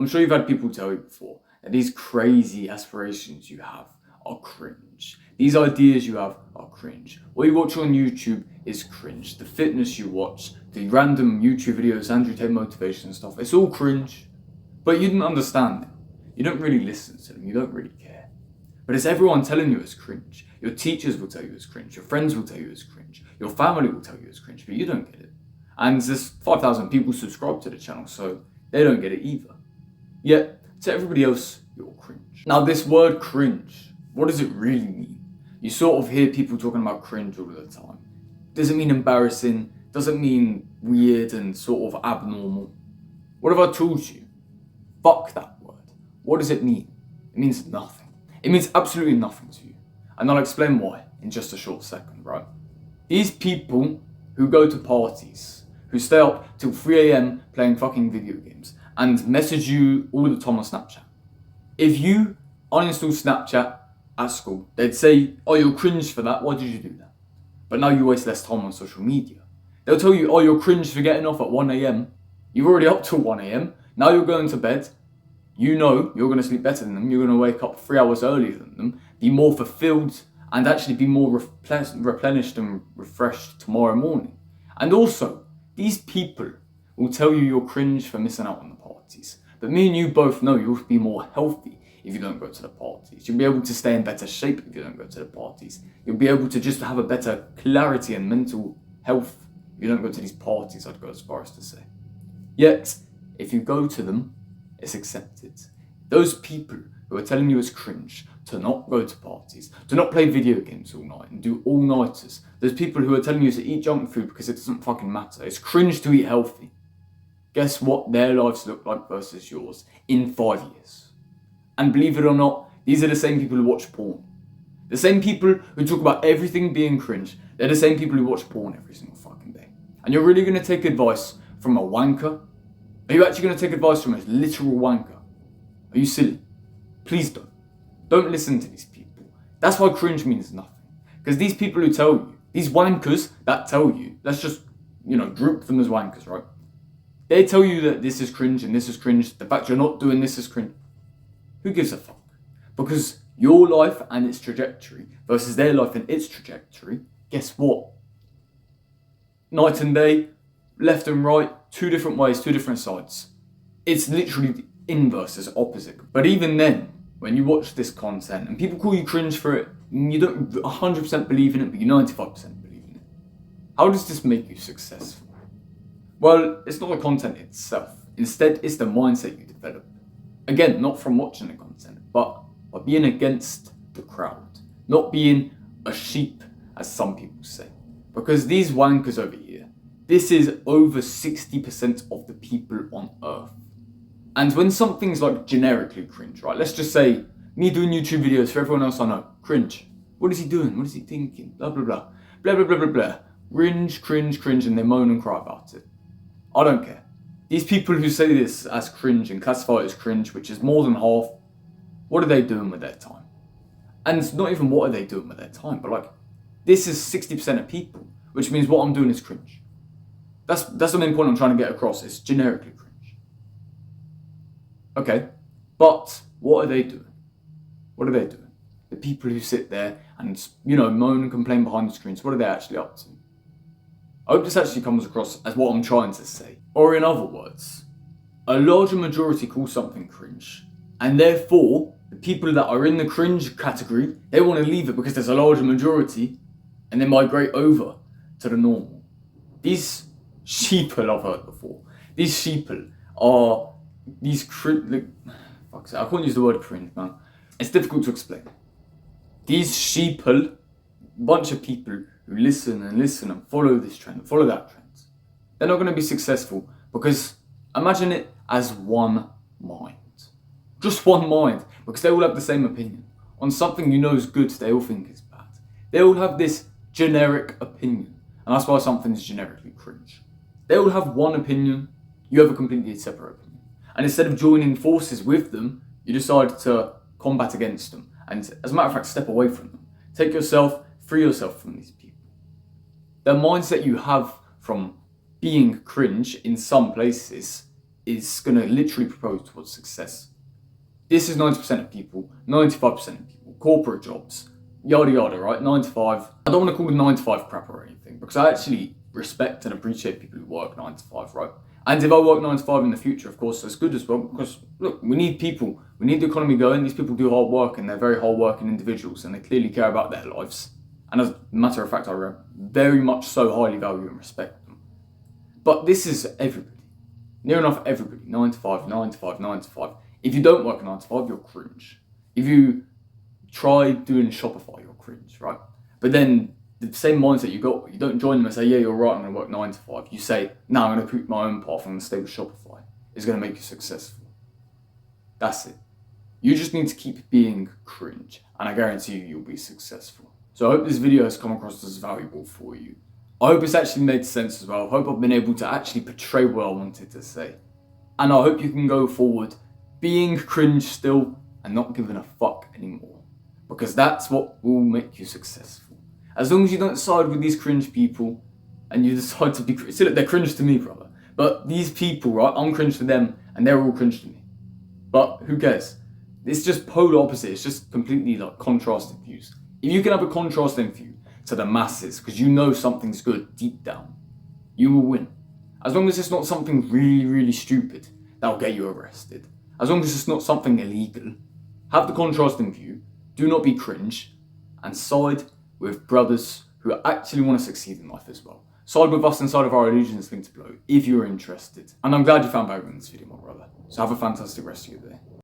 I'm sure you've had people tell you before that these crazy aspirations you have are cringe. These ideas you have are cringe. What you watch on YouTube is cringe. The fitness you watch, the random YouTube videos, Andrew Tate motivation stuff, it's all cringe. But you didn't understand them. You don't really listen to them. You don't really care. But it's everyone telling you it's cringe. Your teachers will tell you it's cringe. Your friends will tell you it's cringe. Your family will tell you it's cringe, but you don't get it. And there's 5,000 people subscribed to the channel, so they don't get it either. Yet, to everybody else, you're cringe. Now, this word cringe, what does it really mean? You sort of hear people talking about cringe all the time. Does it mean embarrassing? Does it mean weird and sort of abnormal? What have I told you? Fuck that word. What does it mean? It means nothing. It means absolutely nothing to you. And I'll explain why in just a short second, right? These people who go to parties, who stay up till 3 a.m. playing fucking video games and message you all the time on Snapchat. If you uninstall Snapchat at school, they'd say, oh, you're cringe for that, why did you do that? But now you waste less time on social media. They'll tell you, oh, you're cringe for getting off at 1 a.m. You're already up till 1 a.m. Now you're going to bed. You know you're going to sleep better than them. You're going to wake up 3 hours earlier than them, be more fulfilled, and actually be more replenished and refreshed tomorrow morning. And also, these people will tell you you're cringe for missing out on the parties. But me and you both know you'll be more healthy if you don't go to the parties. You'll be able to stay in better shape if you don't go to the parties. You'll be able to just have a better clarity and mental health if you don't go to these parties, I'd go as far as to say. Yet, if you go to them, it's accepted. Those people who are telling you it's cringe to not go to parties, to not play video games all night and do all-nighters, those people who are telling you to eat junk food because it doesn't fucking matter, it's cringe to eat healthy. Guess what their lives look like versus yours in 5 years? And believe it or not, these are the same people who watch porn. The same people who talk about everything being cringe, they're the same people who watch porn every single fucking day. And you're really going to take advice from a wanker? Are you actually going to take advice from a literal wanker? Are you silly? Please don't. Don't listen to these people. That's why cringe means nothing. Because these people who tell you, these wankers that tell you, let's just, group them as wankers, right? They tell you that this is cringe and this is cringe. The fact you're not doing this is cringe. Who gives a fuck? Because your life and its trajectory versus their life and its trajectory, guess what? Night and day, left and right, two different ways, two different sides. It's literally the inverse, it's opposite. But even then, when you watch this content and people call you cringe for it, you don't 100% believe in it, but you 95% believe in it. How does this make you successful? Well, it's not the content itself. Instead, it's the mindset you develop. Again, not from watching the content, but by being against the crowd. Not being a sheep, as some people say. Because these wankers over here, this is over 60% of the people on earth. And when something's like generically cringe, right? Let's just say me doing YouTube videos for everyone else I know, cringe. What is he doing? What is he thinking? Blah, blah, blah. Blah, blah, blah, blah, blah. Cringe, cringe, cringe, and they moan and cry about it. I don't care. These people who say this as cringe and classify it as cringe, which is more than half, what are they doing with their time? And it's not even what are they doing with their time, but this is 60% of people, which means what I'm doing is cringe. That's the main point I'm trying to get across. It's generically cringe. Okay, but what are they doing? What are they doing? The people who sit there and, moan and complain behind the screens, what are they actually up to? I hope this actually comes across as what I'm trying to say. Or in other words, a larger majority call something cringe, and therefore, the people that are in the cringe category, they want to leave it because there's a larger majority, and they migrate over to the normal. These sheeple I've heard before. These sheeple are these I can't use the word cringe, man. It's difficult to explain. These sheeple, bunch of people who listen and follow this trend, follow that trend, they're not going to be successful because imagine it as one mind. Just one mind, because they all have the same opinion. On something you know is good, they all think it's bad. They all have this generic opinion, and that's why something is generically cringe. They all have one opinion, you have a completely separate opinion. And instead of joining forces with them, you decide to combat against them. And as a matter of fact, step away from them. Take yourself, free yourself from these people. The mindset you have from being cringe in some places is going to literally propose towards success. This is 90% of people, 95% of people, corporate jobs, yada yada, right? 9 to 5. I don't want to call it 9 to 5 crap or anything, because I actually respect and appreciate people who work 9 to 5, right? And if I work 9 to 5 in the future, of course, that's good as well, because look, we need people, we need the economy going. These people do hard work, and they're very hard working individuals, and they clearly care about their lives. And as a matter of fact, I very much so highly value and respect them. But this is everybody, near enough everybody, 9 to 5, 9 to 5, 9 to 5. If you don't work 9 to 5, you're cringe. If you try doing Shopify, you're cringe, right? But then the same mindset you got, you don't join them and say, yeah, you're right, I'm going to work 9 to 5. You say, no, I'm going to pick my own path, I'm going to stay with Shopify. It's going to make you successful. That's it. You just need to keep being cringe, and I guarantee you'll be successful. So I hope this video has come across as valuable for you. I hope it's actually made sense as well. I hope I've been able to actually portray what I wanted to say. And I hope you can go forward being cringe still and not giving a fuck anymore. Because that's what will make you successful. As long as you don't side with these cringe people and you decide to be cringe. See, look, they're cringe to me, brother. But these people, right, I'm cringe to them and they're all cringe to me. But who cares? It's just polar opposite. It's just completely like contrasting views. If you can have a contrasting view to the masses because you know something's good deep down, you will win. As long as it's not something really, really stupid that'll get you arrested. As long as it's not something illegal. Have the contrasting view. Do not be cringe. And side with brothers who actually want to succeed in life as well. Side with us inside of our allegiance linked below if you're interested. And I'm glad you found value in this video, my brother. So have a fantastic rest of your day.